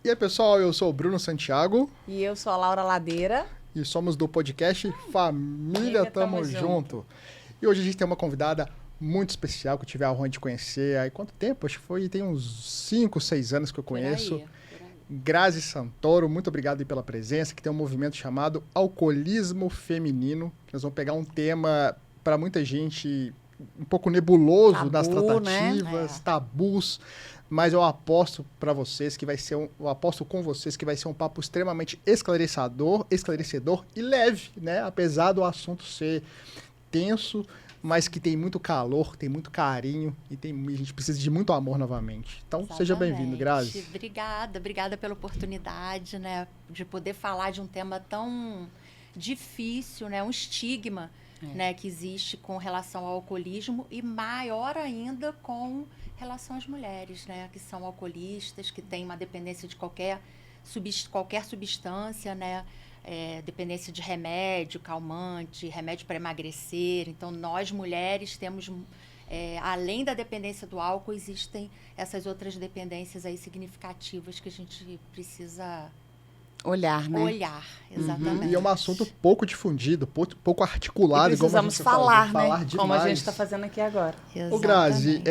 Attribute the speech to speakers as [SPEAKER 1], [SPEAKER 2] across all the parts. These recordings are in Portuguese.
[SPEAKER 1] E aí, pessoal, eu sou o Bruno Santiago
[SPEAKER 2] E eu sou a Laura Ladeira.
[SPEAKER 1] e somos do podcast Família Tamo Junto. E hoje a gente tem uma convidada muito especial que eu tive a honra de conhecer. Há quanto tempo? Acho que tem uns 5, 6 anos que eu conheço.
[SPEAKER 2] Por aí.
[SPEAKER 1] Grazi Santoro, muito obrigado aí pela presença, que tem um movimento chamado Alcoolismo Feminino. Nós vamos pegar um tema para muita gente um pouco nebuloso nas tratativas, tabus, mas eu aposto para vocês que vai ser eu aposto com vocês que vai ser um papo extremamente esclarecedor e leve, né? Apesar do assunto ser tenso, mas que tem muito calor, tem muito carinho e a gente precisa de muito amor novamente. Então, seja bem-vindo, Grazi.
[SPEAKER 3] Obrigada pela oportunidade, né, de poder falar de um tema tão difícil, né, um estigma, né, que existe com relação ao alcoolismo e maior ainda com relação às mulheres, né, que são alcoolistas, que têm uma dependência de qualquer substância, né, dependência de remédio, calmante, remédio para emagrecer. Então, nós mulheres temos, além da dependência do álcool, existem essas outras dependências aí significativas que a gente precisa
[SPEAKER 2] Olhar, né?
[SPEAKER 3] olhar, exatamente.
[SPEAKER 1] E é um assunto pouco difundido, pouco articulado.
[SPEAKER 2] E precisamos
[SPEAKER 1] como a gente
[SPEAKER 2] falar,
[SPEAKER 1] falou,
[SPEAKER 2] né?
[SPEAKER 1] falar
[SPEAKER 2] Como a
[SPEAKER 1] demais.
[SPEAKER 2] gente está fazendo aqui agora.
[SPEAKER 1] Ô, Grazi,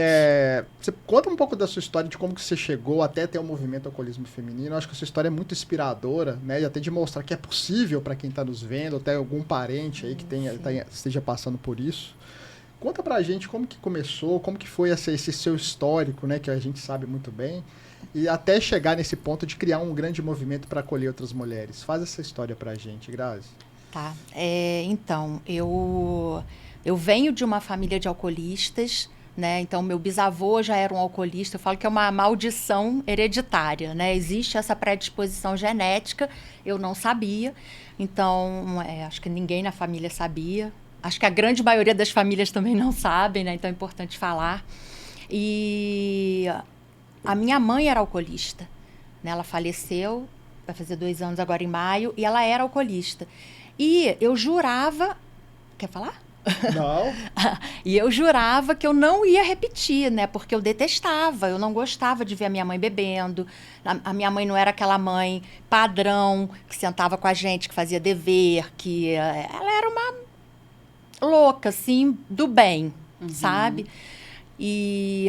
[SPEAKER 1] você conta um pouco da sua história, de como que você chegou até ter o movimento Alcoolismo Feminino. Eu acho que a sua história é muito inspiradora, né? E até de mostrar que é possível para quem está nos vendo, até algum parente aí que esteja passando por isso. Conta pra gente como que começou, como que foi esse seu histórico, né? Que a gente sabe muito bem. E até chegar nesse ponto de criar um grande movimento para acolher outras mulheres. Faz essa história pra gente, Grazi.
[SPEAKER 3] Tá. Então, eu venho de uma família de alcoolistas, né? Então, meu bisavô já era um alcoolista. Eu falo que é uma maldição hereditária, né? Existe essa predisposição genética, eu não sabia. Então, acho que ninguém na família sabia. Acho que a grande maioria das famílias também não sabem, né? Então, é importante falar. E a minha mãe era alcoolista, né? Ela faleceu, vai fazer 2 anos agora em maio, e ela era alcoolista. E eu jurava... Quer falar?
[SPEAKER 1] Não.
[SPEAKER 3] E eu jurava que eu não ia repetir, né? Porque eu detestava, eu não gostava de ver a minha mãe bebendo. A minha mãe não era aquela mãe padrão que sentava com a gente, que fazia dever, que ela era uma louca, assim, do bem, sabe? E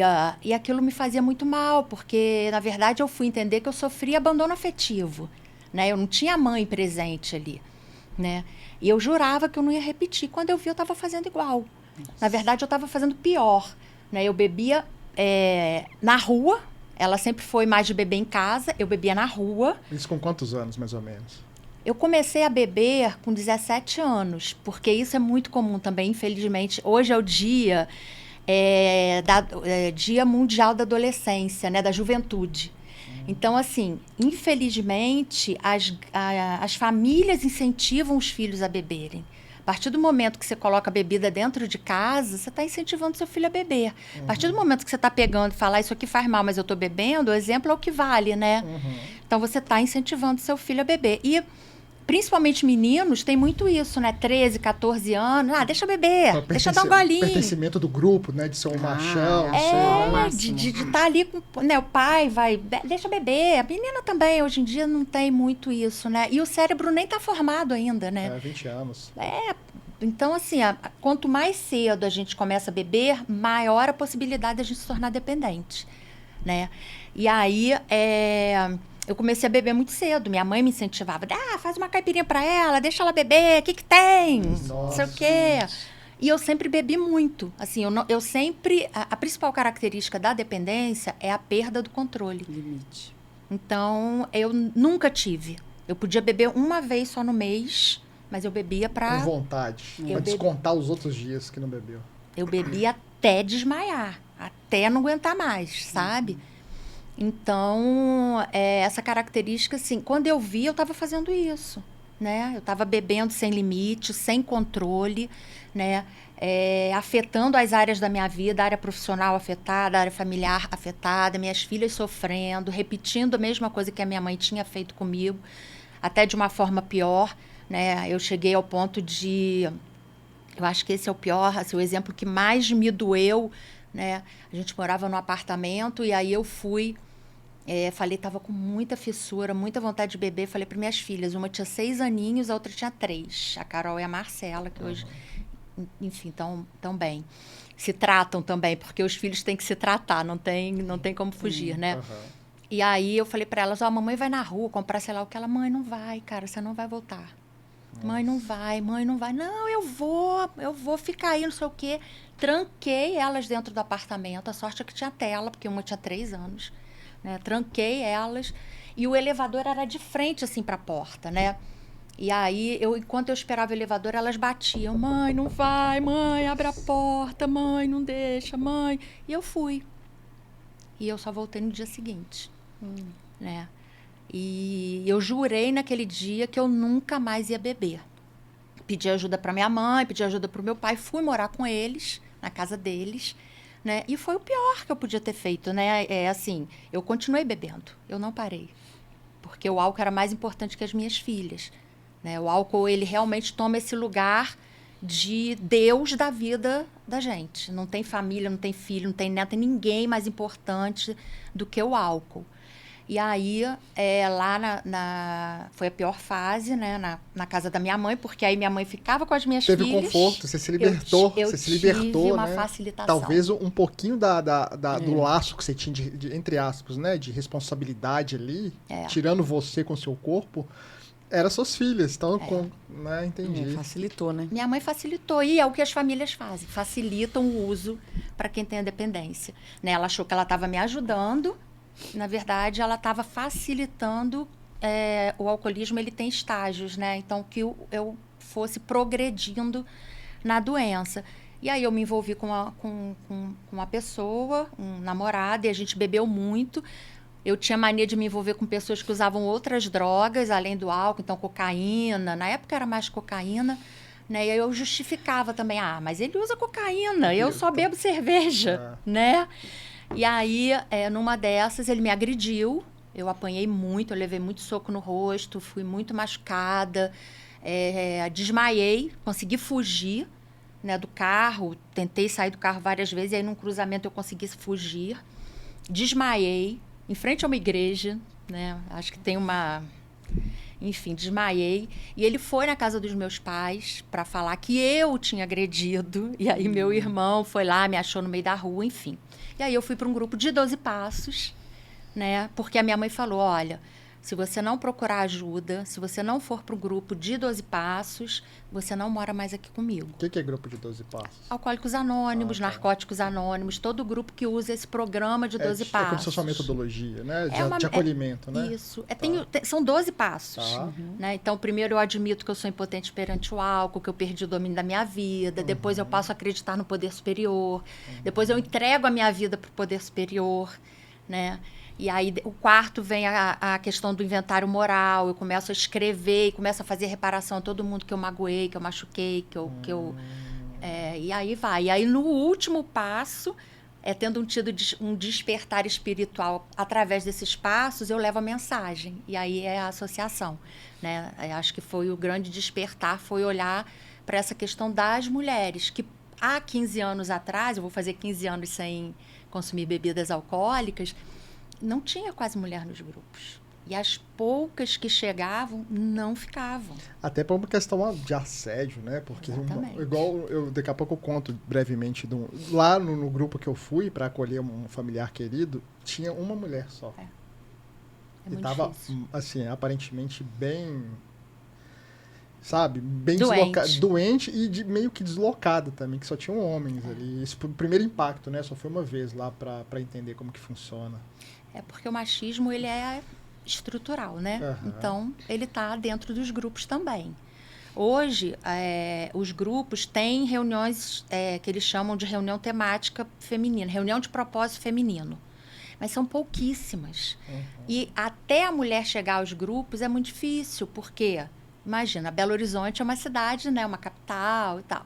[SPEAKER 3] aquilo me fazia muito mal, porque, na verdade, eu fui entender que eu sofria abandono afetivo, né? Eu não tinha mãe presente ali, né? E eu jurava que eu não ia repetir. Quando eu vi, eu estava fazendo igual. Nossa. Na verdade, eu estava fazendo pior, né? Eu bebia na rua. Ela sempre foi mais de beber em casa. Eu bebia na rua.
[SPEAKER 1] Isso com quantos anos, mais ou menos?
[SPEAKER 3] Eu comecei a beber com 17 anos, porque isso é muito comum também, infelizmente. Hoje é o dia... Dia Mundial da Adolescência, né, da Juventude. Então, assim, infelizmente, as famílias incentivam os filhos a beberem. A partir do momento que você coloca a bebida dentro de casa, você está incentivando seu filho a beber. A partir do momento que você está pegando e falar, isso aqui faz mal, mas eu estou bebendo, o exemplo é o que vale, né? Então, você está incentivando seu filho a beber. E principalmente meninos, tem muito isso, né? 13, 14 anos. Deixa eu beber, deixa eu dar um golinho.
[SPEAKER 1] Pertencimento do grupo, né? De ser um machão.
[SPEAKER 3] De estar ali com... Né, o pai vai... Deixa eu beber. A menina também, hoje em dia, não tem muito isso, né? E o cérebro nem está formado ainda, né?
[SPEAKER 1] 20 anos.
[SPEAKER 3] Então, assim, quanto mais cedo a gente começa a beber, maior a possibilidade de a gente se tornar dependente, né? E aí, eu comecei a beber muito cedo. Minha mãe me incentivava. Faz uma caipirinha pra ela, deixa ela beber. O que tem? Não sei o quê. E eu sempre bebi muito. Assim, eu sempre... A principal característica da dependência é a perda do controle.
[SPEAKER 2] Limite.
[SPEAKER 3] Então, eu nunca tive. Eu podia beber uma vez só no mês, mas eu bebia pra...
[SPEAKER 1] Com vontade. Pra descontar os outros dias que não bebeu.
[SPEAKER 3] Eu bebia até desmaiar. Até não aguentar mais, sabe? Então, essa característica, assim, quando eu vi, eu estava fazendo isso, né? Eu estava bebendo sem limite, sem controle, né? Afetando as áreas da minha vida, a área profissional afetada, a área familiar afetada, minhas filhas sofrendo, repetindo a mesma coisa que a minha mãe tinha feito comigo, até de uma forma pior, né? Eu cheguei ao ponto de... Eu acho que esse é o pior, assim, o exemplo que mais me doeu, né? A gente morava num apartamento e aí eu fui Falei, tava com muita fissura, muita vontade de beber. Falei para minhas filhas, uma tinha 6 aninhos, a outra tinha 3. A Carol e a Marcela, que hoje, enfim, tão bem. Se tratam também, porque os filhos têm que se tratar, não tem como fugir, né? E aí eu falei para elas, a mamãe vai na rua comprar sei lá o que. Ela, mãe, não vai, cara, você não vai voltar. Nossa. Mãe, não vai. Não, eu vou ficar aí, não sei o quê. Tranquei elas dentro do apartamento. A sorte é que tinha tela, porque uma tinha 3 anos. Né? Tranquei elas. E o elevador era de frente, assim, para a porta, né? E aí, enquanto eu esperava o elevador, elas batiam. Mãe, não vai. Mãe, abre a porta. Mãe, não deixa. Mãe. E eu fui. E eu só voltei no dia seguinte. Né? E eu jurei naquele dia que eu nunca mais ia beber. Pedi ajuda para minha mãe, pedi ajuda para o meu pai. Fui morar com eles, na casa deles. Né? E foi o pior que eu podia ter feito, né? Assim, eu continuei bebendo, eu não parei. Porque o álcool era mais importante que as minhas filhas. Né? O álcool, ele realmente toma esse lugar de Deus da vida da gente. Não tem família, não tem filho, não tem neto, ninguém mais importante do que o álcool. E aí, lá foi a pior fase, né? Na casa da minha mãe, porque aí minha mãe ficava com as minhas filhas.
[SPEAKER 1] Teve conforto, você se libertou.
[SPEAKER 3] Você se libertou, uma facilitação.
[SPEAKER 1] Talvez um pouquinho do laço que você tinha, entre aspas, né? De responsabilidade ali, tirando você com o seu corpo, eram suas filhas. Então, né? Entendi.
[SPEAKER 2] Facilitou, né?
[SPEAKER 3] Minha mãe facilitou. E é o que as famílias fazem. Facilitam o uso para quem tem a dependência. Né? Ela achou que ela estava me ajudando. Na verdade, ela estava facilitando. O alcoolismo, ele tem estágios, né? Então, que eu fosse progredindo na doença. E aí eu me envolvi com uma pessoa, um namorado, e a gente bebeu muito. Eu tinha mania de me envolver com pessoas que usavam outras drogas, além do álcool, então cocaína. Na época era mais cocaína. Né? E aí eu justificava também, mas ele usa cocaína, eu só bebo cerveja, né? E aí, numa dessas, ele me agrediu. Eu apanhei muito, eu levei muito soco no rosto, fui muito machucada. Desmaiei, consegui fugir, né, do carro. Tentei sair do carro várias vezes, e aí num cruzamento eu consegui fugir. Desmaiei, em frente a uma igreja, né? Acho que tem uma... Enfim, desmaiei. E ele foi na casa dos meus pais para falar que eu tinha agredido. E aí meu irmão foi lá, me achou no meio da rua, enfim. E aí eu fui para um grupo de 12 passos, né? Porque a minha mãe falou, olha, se você não procurar ajuda, se você não for para o grupo de 12 passos, você não mora mais aqui comigo.
[SPEAKER 1] O que é grupo de 12 passos?
[SPEAKER 3] Alcoólicos Anônimos, Narcóticos Anônimos, todo grupo que usa esse programa de 12 passos.
[SPEAKER 1] É como se fosse uma metodologia, né? De acolhimento, né?
[SPEAKER 3] Isso. São 12 passos. Né? Então, primeiro eu admito que eu sou impotente perante o álcool, que eu perdi o domínio da minha vida. Depois eu passo a acreditar no poder superior. Depois eu entrego a minha vida para o poder superior, né? E aí, o quarto vem a questão do inventário moral. Eu começo a escrever e começo a fazer reparação a todo mundo que eu magoei, que eu machuquei, e aí vai. E aí, no último passo, tendo tido um despertar espiritual através desses passos, eu levo a mensagem. E aí é a associação, né? Acho que foi o grande despertar, foi olhar para essa questão das mulheres, que há 15 anos atrás, eu vou fazer 15 anos sem consumir bebidas alcoólicas, não tinha quase mulher nos grupos. E as poucas que chegavam, não ficavam.
[SPEAKER 1] Até por uma questão de assédio, né? Porque, igual daqui a pouco eu conto brevemente, lá no grupo que eu fui para acolher um familiar querido, tinha uma mulher só. E estava, assim, aparentemente bem... Sabe? Bem doente e meio que deslocada também, que só tinham homens ali. Esse foi o primeiro impacto, né? Só foi uma vez lá para entender como que funciona.
[SPEAKER 3] Porque o machismo, ele é estrutural, né? Então, ele está dentro dos grupos também. Hoje, os grupos têm reuniões que eles chamam de reunião temática feminina, reunião de propósito feminino. Mas são pouquíssimas. E até a mulher chegar aos grupos é muito difícil, porque... Imagina, Belo Horizonte é uma cidade, né? Uma capital e tal.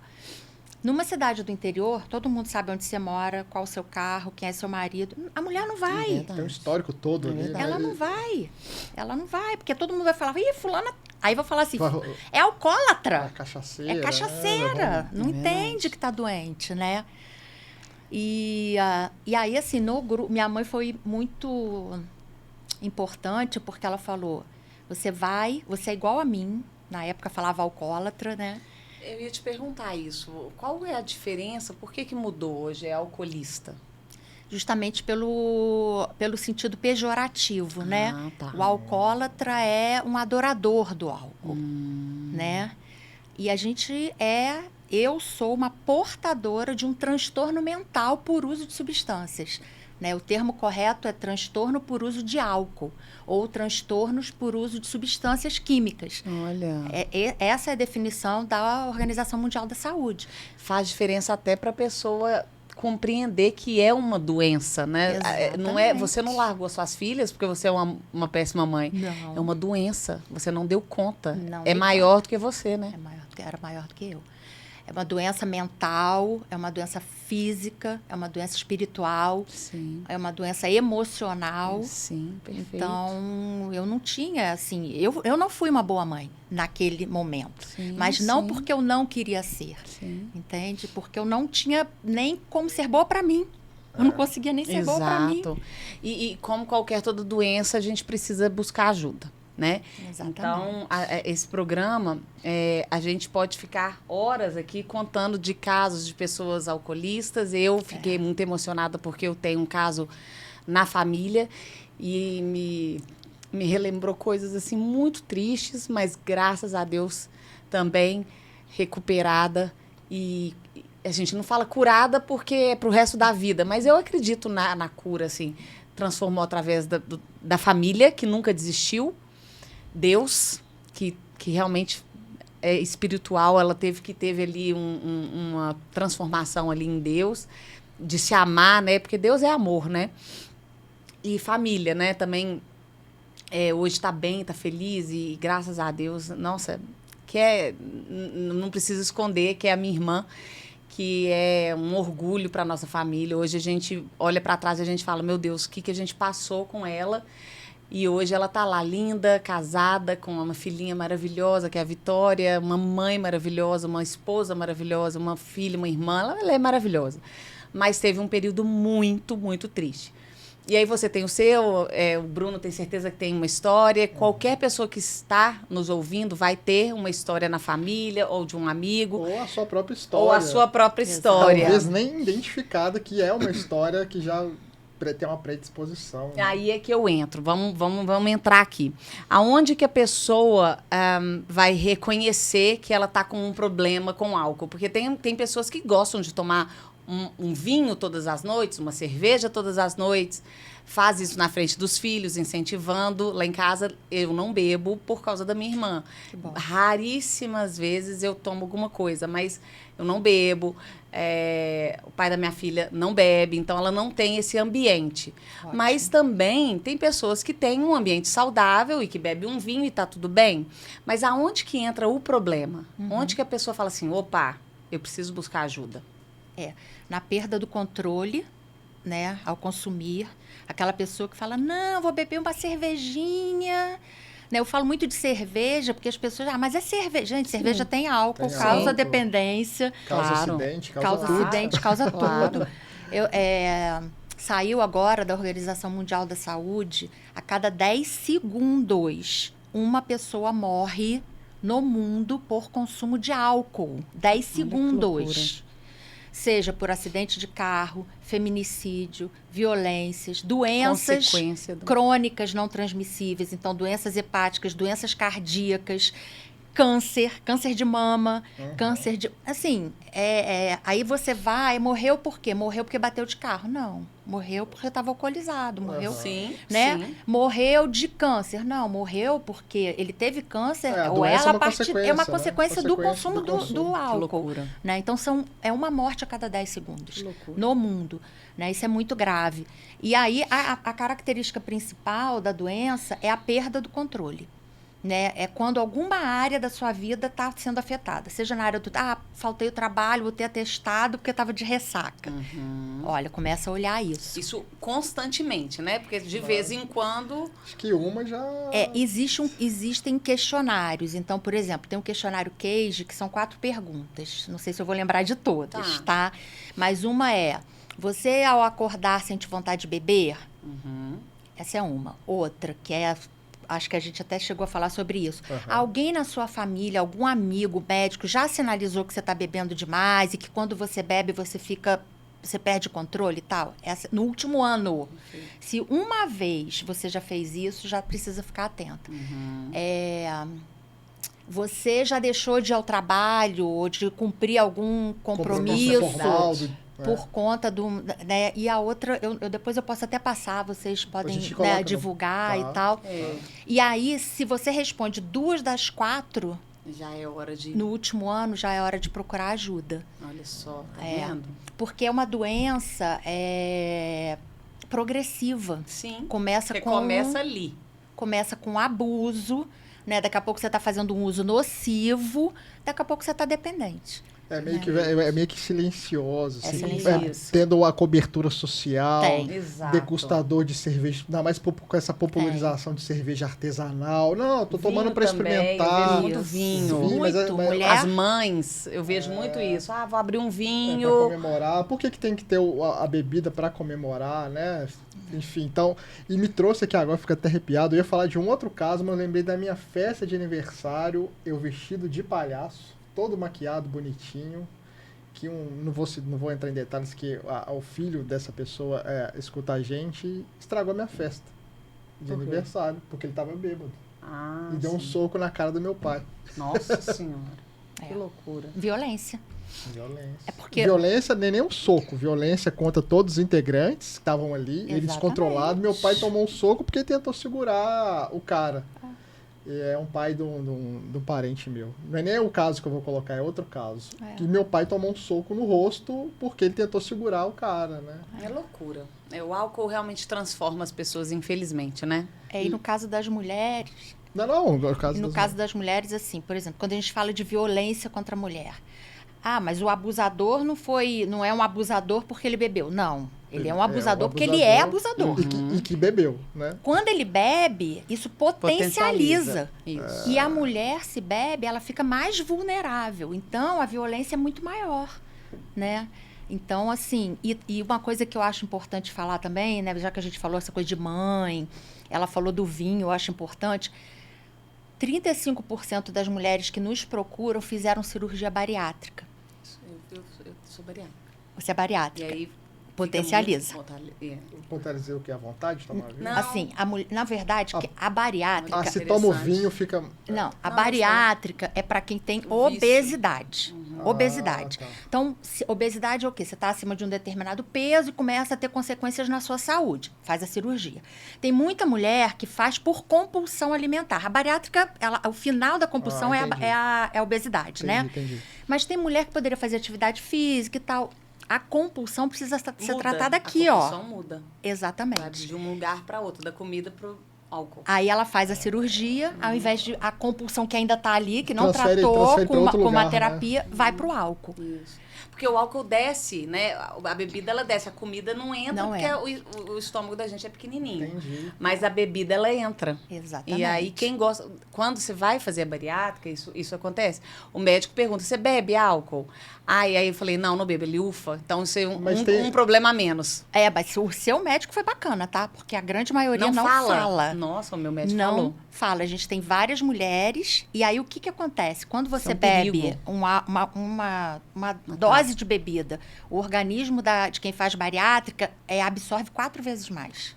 [SPEAKER 3] Numa cidade do interior, todo mundo sabe onde você mora, qual o seu carro, quem é seu marido. A mulher não vai.
[SPEAKER 1] Tem um histórico todo ali.
[SPEAKER 3] Ela não vai. Ela não vai, porque todo mundo vai falar, fulana... Aí vai falar assim, é alcoólatra.
[SPEAKER 1] É cachaceira.
[SPEAKER 3] É cachaceira. Não entende que tá doente, né? E aí, assim, no grupo... Minha mãe foi muito... importante porque ela falou, você é igual a mim, na época falava alcoólatra, né?
[SPEAKER 2] Eu ia te perguntar isso, qual é a diferença, por que mudou hoje, é alcoolista?
[SPEAKER 3] Justamente pelo sentido pejorativo, né?
[SPEAKER 2] Tá.
[SPEAKER 3] O alcoólatra é um adorador do álcool, né? E eu sou uma portadora de um transtorno mental por uso de substâncias, né? O termo correto é transtorno por uso de álcool ou transtornos por uso de substâncias químicas.
[SPEAKER 2] Olha.
[SPEAKER 3] Essa é a definição da Organização Mundial da Saúde.
[SPEAKER 2] Faz diferença até para a pessoa compreender que é uma doença, né?
[SPEAKER 3] Exatamente.
[SPEAKER 2] Você não largou suas filhas porque você é uma péssima mãe.
[SPEAKER 3] Não.
[SPEAKER 2] É uma doença. Você não deu conta.
[SPEAKER 3] Não
[SPEAKER 2] é
[SPEAKER 3] dei
[SPEAKER 2] maior do que você, né?
[SPEAKER 3] Era maior do que eu. É uma doença mental, é uma doença física, é uma doença espiritual,
[SPEAKER 2] Sim.
[SPEAKER 3] é uma doença emocional.
[SPEAKER 2] Sim, perfeito.
[SPEAKER 3] Então, eu não tinha, assim, eu não fui uma boa mãe naquele momento.
[SPEAKER 2] Sim,
[SPEAKER 3] mas não
[SPEAKER 2] sim.
[SPEAKER 3] porque eu não queria ser,
[SPEAKER 2] Sim.
[SPEAKER 3] entende? Porque eu não tinha nem como ser boa para mim. Eu não conseguia nem ser boa para mim.
[SPEAKER 2] Exato. E como toda doença, a gente precisa buscar ajuda, né?
[SPEAKER 3] Exatamente.
[SPEAKER 2] Então, esse programa, a gente pode ficar horas aqui contando de casos de pessoas alcoolistas. Eu fiquei muito emocionada porque eu tenho um caso na família e me relembrou coisas assim muito tristes, mas graças a Deus também recuperada e a gente não fala curada porque é pro resto da vida, mas eu acredito na cura, assim, transformou através da família que nunca desistiu, Deus, que realmente é espiritual, ela teve ali uma transformação ali em Deus, de se amar, né? Porque Deus é amor, né? E família, né? Também hoje está bem, está feliz e graças a Deus, nossa, não preciso esconder que é a minha irmã, que é um orgulho para nossa família. Hoje a gente olha para trás e a gente fala, meu Deus, o que a gente passou com ela. E hoje ela tá lá linda, casada, com uma filhinha maravilhosa, que é a Vitória, uma mãe maravilhosa, uma esposa maravilhosa, uma filha, uma irmã, ela é maravilhosa. Mas teve um período muito, muito triste. E aí você tem o seu, o Bruno tem certeza que tem uma história. Qualquer pessoa que está nos ouvindo vai ter uma história na família ou de um amigo.
[SPEAKER 1] Ou a sua própria história.
[SPEAKER 2] Ou a sua própria história.
[SPEAKER 1] Talvez nem identificada que é uma história que já tem uma predisposição. Né?
[SPEAKER 2] Aí é que eu entro. Vamos entrar aqui. Aonde que a pessoa vai reconhecer que ela está com um problema com álcool? Porque tem pessoas que gostam de tomar um vinho todas as noites, uma cerveja todas as noites, faz isso na frente dos filhos, incentivando. Lá em casa, eu não bebo por causa da minha irmã. Raríssimas vezes eu tomo alguma coisa, mas eu não bebo. O pai da minha filha não bebe, então ela não tem esse ambiente. Ótimo. Mas também tem pessoas que têm um ambiente saudável e que bebem um vinho e tá tudo bem. Mas aonde que entra o problema? Onde que a pessoa fala assim, opa, eu preciso buscar ajuda?
[SPEAKER 3] Na perda do controle, né, ao consumir, aquela pessoa que fala, não, vou beber uma cervejinha, né, eu falo muito de cerveja, porque as pessoas, mas é cerveja, gente, cerveja tem álcool, causa dependência,
[SPEAKER 1] causa acidente,
[SPEAKER 3] causa tudo. Saiu agora da Organização Mundial da Saúde, a cada 10 segundos, uma pessoa morre no mundo por consumo de álcool. 10 segundos. Seja por acidente de carro, feminicídio, violências, doenças crônicas não transmissíveis, então doenças hepáticas, doenças cardíacas, câncer de mama, câncer de... Assim, aí você morreu por quê? Morreu porque bateu de carro? Não. Morreu porque estava alcoolizado. Morreu, né?
[SPEAKER 2] Sim.
[SPEAKER 3] Morreu de câncer? Não. Morreu porque ele teve câncer
[SPEAKER 1] ou ela
[SPEAKER 3] é uma consequência do consumo do
[SPEAKER 2] álcool.
[SPEAKER 3] Né? Então, é uma morte a cada 10 segundos no mundo. Né? Isso é muito grave. E aí, a característica principal da doença é a perda do controle. Né? É quando alguma área da sua vida está sendo afetada. Seja na área do... faltei o trabalho, vou ter atestado porque estava de ressaca. Olha, começa a olhar isso.
[SPEAKER 2] Isso constantemente, né? Porque de vez em quando...
[SPEAKER 1] Acho que uma já...
[SPEAKER 3] Existem questionários. Então, por exemplo, tem um questionário CAGE, que são 4 perguntas. Não sei se eu vou lembrar de todas, tá? Mas uma é... Você, ao acordar, sente vontade de beber? Essa é uma. Outra, que é... Acho que a gente até chegou a falar sobre isso. Alguém na sua família, algum amigo médico, já sinalizou que você está bebendo demais e que quando você bebe, você perde o controle e tal? No último ano. Se uma vez você já fez isso, já precisa ficar atento. Você já deixou de ir ao trabalho ou de cumprir algum compromisso por conta do... Né? E a outra, depois eu posso até passar, vocês podem divulgar e tal. E aí, se você responde 2 das 4...
[SPEAKER 2] Já é hora de...
[SPEAKER 3] No último ano, já é hora de procurar ajuda.
[SPEAKER 2] Olha só, tá vendo?
[SPEAKER 3] Porque é uma doença progressiva.
[SPEAKER 2] Sim,
[SPEAKER 3] começa ali. Começa com abuso, né? Daqui a pouco você está fazendo um uso nocivo, daqui a pouco você está dependente.
[SPEAKER 1] É meio que silencioso, assim, tendo a cobertura social, degustador de cerveja, ainda mais com essa popularização de cerveja artesanal. Não, tô tomando para experimentar.
[SPEAKER 2] Eu vejo muito vinho.
[SPEAKER 1] Mas
[SPEAKER 2] As mães, eu vejo muito isso. Vou abrir um vinho.
[SPEAKER 1] Para comemorar. Por que tem que ter a bebida para comemorar, né? Enfim, então... E me trouxe aqui agora, fico até arrepiado. Eu ia falar de um outro caso, mas eu lembrei da minha festa de aniversário, eu vestido de palhaço, todo maquiado, bonitinho, que não vou entrar em detalhes, que o filho dessa pessoa escuta a gente e estragou a minha festa de aniversário, porque ele estava bêbado. E deu um soco na cara do meu pai.
[SPEAKER 2] Nossa Senhora, que loucura.
[SPEAKER 3] Violência.
[SPEAKER 1] Violência nem um soco, violência contra todos os integrantes que estavam ali, ele descontrolado. Meu pai tomou um soco porque tentou segurar o cara. É um pai de um parente meu. Não é nem o caso que eu vou colocar, é outro caso. Que meu pai tomou um soco no rosto porque ele tentou segurar o cara, né?
[SPEAKER 2] É loucura. O álcool realmente transforma as pessoas, infelizmente, né?
[SPEAKER 3] E no caso das mulheres...
[SPEAKER 1] No
[SPEAKER 3] caso das mulheres, assim, por exemplo, quando a gente fala de violência contra a mulher. Mas o abusador não é um abusador porque ele bebeu. Não. Ele é um abusador porque ele é abusador.
[SPEAKER 1] E que bebeu, né?
[SPEAKER 3] Quando ele bebe, isso potencializa.
[SPEAKER 2] Isso.
[SPEAKER 3] E a mulher, se bebe, ela fica mais vulnerável. Então, a violência é muito maior, né? Então, assim, e uma coisa que eu acho importante falar também, né? Já que a gente falou essa coisa de mãe, ela falou do vinho, eu acho importante. 35% das mulheres que nos procuram fizeram cirurgia bariátrica.
[SPEAKER 2] Eu sou bariátrica.
[SPEAKER 3] Você é bariátrica.
[SPEAKER 2] E aí...
[SPEAKER 3] Potencializa.
[SPEAKER 1] Potencializa o que? A vontade de tomar vinho?
[SPEAKER 3] Não. Assim, na verdade, a bariátrica...
[SPEAKER 1] se toma o vinho, fica...
[SPEAKER 3] Não, a bariátrica é para quem tem obesidade. Obesidade.
[SPEAKER 1] Tá.
[SPEAKER 3] Então, obesidade é o quê? Você está acima de um determinado peso e começa a ter consequências na sua saúde. Faz a cirurgia. Tem muita mulher que faz por compulsão alimentar. A bariátrica, o final da compulsão é a obesidade, né?
[SPEAKER 1] Entendi.
[SPEAKER 3] Mas tem mulher que poderia fazer atividade física e tal... A compulsão precisa ser tratada aqui,
[SPEAKER 2] ó. A compulsão muda.
[SPEAKER 3] Exatamente.
[SPEAKER 2] De um lugar para outro, da comida para o álcool.
[SPEAKER 3] Aí ela faz a cirurgia, ao invés de a compulsão que ainda está ali, que não tratou com uma terapia, vai para o álcool.
[SPEAKER 2] Isso. Porque o álcool desce, né? A bebida, ela desce. A comida não entra, porque o estômago da gente é pequenininho.
[SPEAKER 1] Entendi.
[SPEAKER 2] Mas a bebida, ela entra.
[SPEAKER 3] Exatamente.
[SPEAKER 2] E aí, quem gosta... Quando você vai fazer a bariátrica, isso acontece. O médico pergunta, você bebe álcool? E aí eu falei, não bebo. Ele, ufa. Então, isso é um problema a menos.
[SPEAKER 3] Mas o seu médico foi bacana, tá? Porque a grande maioria não fala.
[SPEAKER 2] Nossa, o meu médico
[SPEAKER 3] não
[SPEAKER 2] falou.
[SPEAKER 3] Fala. A gente tem várias mulheres. E aí, o que acontece? Quando você bebe uma dose de bebida, o organismo de quem faz bariátrica absorve 4 vezes mais.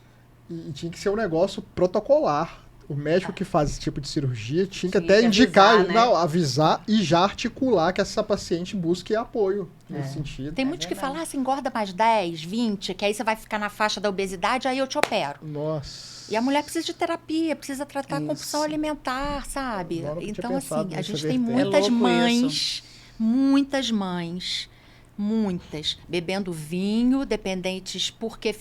[SPEAKER 1] E tinha que ser um negócio protocolar. O médico que faz esse tipo de cirurgia tinha que até indicar, avisar, né? Avisar e já articular que essa paciente busque apoio nesse sentido.
[SPEAKER 3] Tem muitos que falam, você engorda mais 10, 20, que aí você vai ficar na faixa da obesidade, aí eu te opero.
[SPEAKER 1] Nossa.
[SPEAKER 3] E a mulher precisa de terapia, precisa tratar a compulsão alimentar, sabe? Então, assim, a gente tem muitas muitas, bebendo vinho, dependentes porque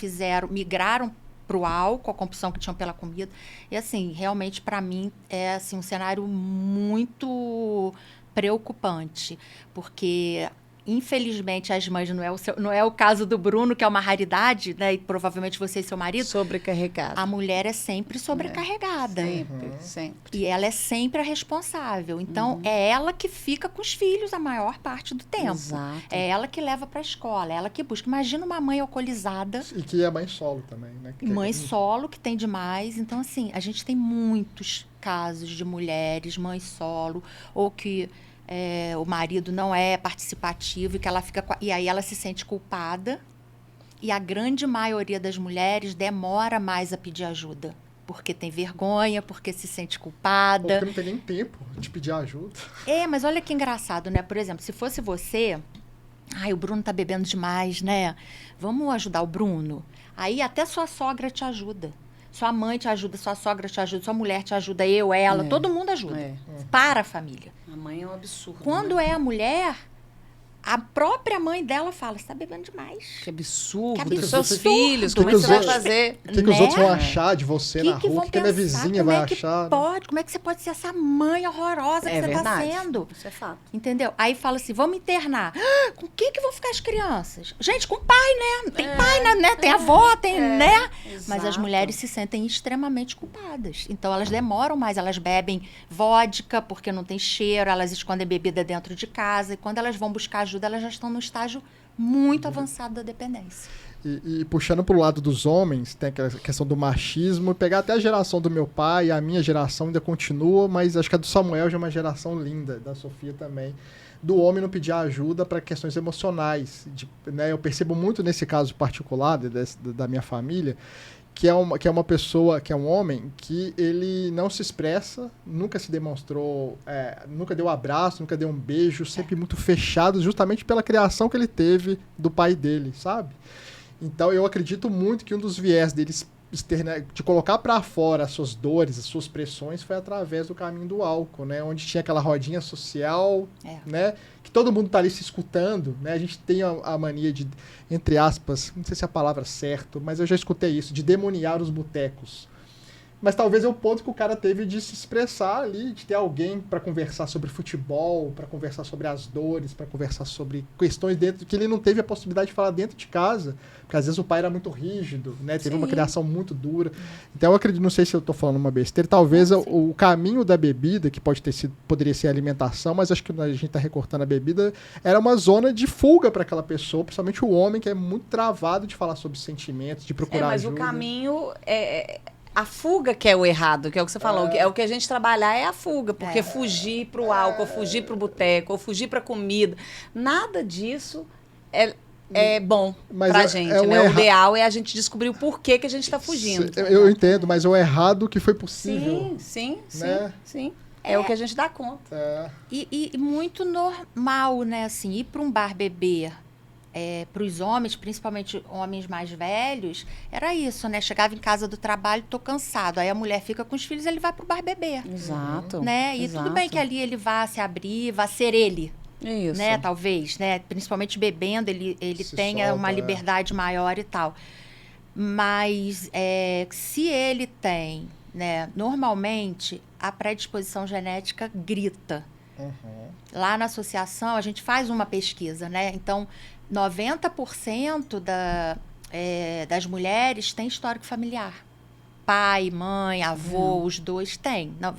[SPEAKER 3] migraram para o álcool, a compulsão que tinham pela comida. E, assim, realmente, para mim, é assim, um cenário muito preocupante, porque infelizmente, as mães, não é o caso do Bruno, que é uma raridade, né? E provavelmente você e seu marido.
[SPEAKER 2] Sobrecarregada.
[SPEAKER 3] A mulher é sempre sobrecarregada.
[SPEAKER 2] Sempre, sempre.
[SPEAKER 3] E ela é sempre a responsável. Então, é ela que fica com os filhos a maior parte do tempo.
[SPEAKER 2] Exato.
[SPEAKER 3] É ela que leva para a escola, é ela que busca. Imagina uma mãe alcoolizada.
[SPEAKER 1] E que é mãe solo também, né?
[SPEAKER 3] Mãe solo, que tem demais. Então, assim, a gente tem muitos casos de mulheres, mãe solo, ou que o marido não é participativo e que ela fica... E aí ela se sente culpada. E a grande maioria das mulheres demora mais a pedir ajuda. Porque tem vergonha, porque se sente culpada.
[SPEAKER 1] Porque não tem nem tempo de pedir ajuda.
[SPEAKER 3] Mas olha que engraçado, né? Por exemplo, se fosse você... Ai, o Bruno tá bebendo demais, né? Vamos ajudar o Bruno? Aí até sua sogra te ajuda. Sua mãe te ajuda, sua sogra te ajuda, sua mulher te ajuda, eu, ela, todo mundo ajuda. Para a família.
[SPEAKER 2] A mãe é um absurdo.
[SPEAKER 3] Quando
[SPEAKER 2] né?
[SPEAKER 3] é a mulher, a própria mãe dela fala, você tá bebendo demais.
[SPEAKER 2] Que absurdo.
[SPEAKER 3] Que absurdo.
[SPEAKER 2] Dos seus filhos,
[SPEAKER 1] Que
[SPEAKER 2] como é que
[SPEAKER 1] os
[SPEAKER 2] você vai
[SPEAKER 1] outros-
[SPEAKER 2] fazer?
[SPEAKER 1] O que os
[SPEAKER 3] Né?
[SPEAKER 1] outros vão achar de você na rua? O que a minha vizinha vai achar? Né?
[SPEAKER 3] Como é que você pode ser essa mãe horrorosa que
[SPEAKER 2] É
[SPEAKER 3] você tá
[SPEAKER 2] verdade.
[SPEAKER 3] sendo?
[SPEAKER 2] Isso é fato.
[SPEAKER 3] Entendeu? Aí fala assim, vamos internar. Com quem que vão ficar as crianças? Gente, com o pai, né? Tem pai, né? Tem avó, tem, né? Mas as
[SPEAKER 2] exato.
[SPEAKER 3] mulheres se sentem extremamente culpadas. Então, elas demoram mais. Elas bebem vodka porque não tem cheiro. Elas escondem bebida dentro de casa. E quando elas vão buscar ajuda, elas já estão no estágio muito avançado da dependência.
[SPEAKER 1] E puxando pro lado dos homens, tem aquela questão do machismo, pegar até a geração do meu pai, a minha geração ainda continua, mas acho que a do Samuel já é uma geração linda, da Sofia também, do homem não pedir ajuda para questões emocionais. Né? Eu percebo muito nesse caso particular da minha família, que é uma pessoa, que é um homem, que ele não se expressa, nunca se demonstrou, nunca deu abraço, nunca deu um beijo, sempre muito fechado, justamente pela criação que ele teve do pai dele, sabe? Então, eu acredito muito que um dos viés deles de colocar para fora as suas dores, as suas pressões, foi através do caminho do álcool, né? Onde tinha aquela rodinha social, né? Que todo mundo tá ali se escutando, né? A gente tem a mania de, entre aspas, não sei se é a palavra certa, mas eu já escutei isso, de demoniar os botecos. Mas talvez é o ponto que o cara teve de se expressar ali, de ter alguém para conversar sobre futebol, para conversar sobre as dores, para conversar sobre questões dentro que ele não teve a possibilidade de falar dentro de casa, porque às vezes o pai era muito rígido, né? Teve uma criação muito dura. Então eu acredito, não sei se eu estou falando uma besteira, talvez o caminho da bebida, que poderia ser a alimentação, mas acho que a gente está recortando a bebida, era uma zona de fuga para aquela pessoa, principalmente o homem, que é muito travado de falar sobre sentimentos, de procurar
[SPEAKER 2] mas
[SPEAKER 1] ajuda.
[SPEAKER 2] o caminho a fuga que é o errado, que é o que você falou. É o que a gente trabalhar é a fuga. Porque fugir pro álcool, ou fugir pro boteco, ou fugir pra comida, nada disso é bom pra gente, né? O ideal é a gente descobrir o porquê que a gente tá fugindo.
[SPEAKER 1] Eu entendo, mas o errado que foi possível.
[SPEAKER 2] Sim.
[SPEAKER 3] É
[SPEAKER 2] o que a gente dá conta.
[SPEAKER 3] E muito normal, né? Assim, ir para um bar beber, para os homens, principalmente homens mais velhos, era isso, né? Chegava em casa do trabalho, tô cansado. Aí a mulher fica com os filhos, ele vai pro bar beber.
[SPEAKER 2] Exato.
[SPEAKER 3] Né? E tudo bem que ali ele vá se abrir, vá ser ele.
[SPEAKER 2] Isso.
[SPEAKER 3] Né? Talvez, né? Principalmente bebendo, ele tenha
[SPEAKER 1] solta,
[SPEAKER 3] uma liberdade maior e tal. Mas se ele tem, né? Normalmente, a predisposição genética grita. Lá na associação, a gente faz uma pesquisa, né? Então, 90% das mulheres têm histórico familiar. Pai, mãe, avô, os dois têm. Não,